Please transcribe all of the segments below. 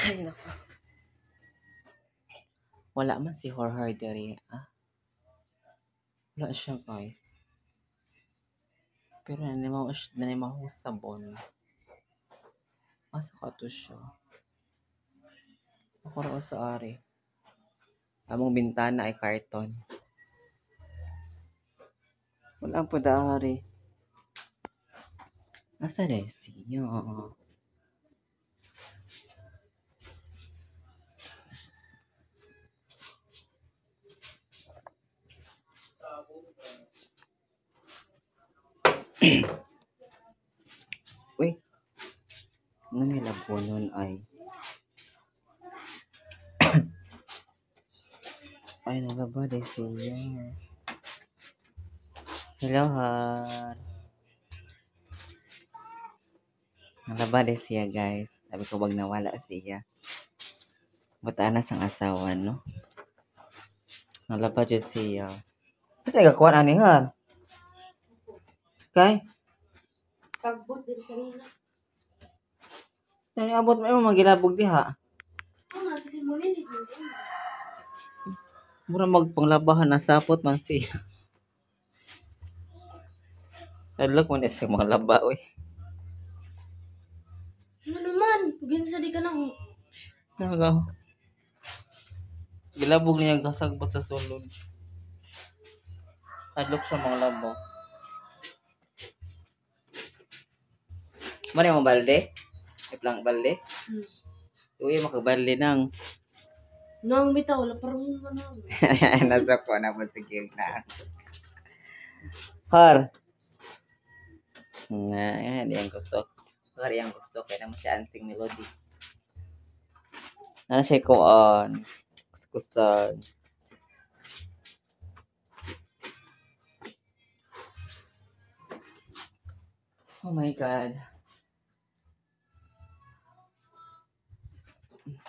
Ay, naku. Wala man si Jorge dere. Ah, wala siya, guys. Pero nanimaw sabon. Asa ka to siya? Ako raw sa ari. Among bintana ay karton. Wala po dari. Asa na siya? Uy, ano may labo nun ay? Ay, nalaba din siya. Hello, Han. Nalaba din siya, guys. Sabi ko, wag nawala siya. Batanas ang asawa, no? Nalaba din siya. Kasi nagakuhan ani, Han. Kay? Pagbot din sa nina. Yan, abot mo yung magilabog diha. Sige mo nini. Mura magpanglabahan na sapot man siya. Hadlok mo na siya mga laba, uy. Ano naman? Ginsa di ka na. Nagaw. Gilabog niya kasagbot sa sulod. Hadlok sa mga labo. Mani mo balde? Iplang balde? Uy, makabalde nang. Nang bitaw, laparong mo na. Nasa ko na po sige na. Har. Nga, yan ang gusto. Har yang gusto kaya naman siya anting melody. Ano siya ko on? Gusto. Oh my God.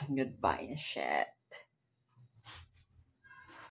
Goodbye na shit.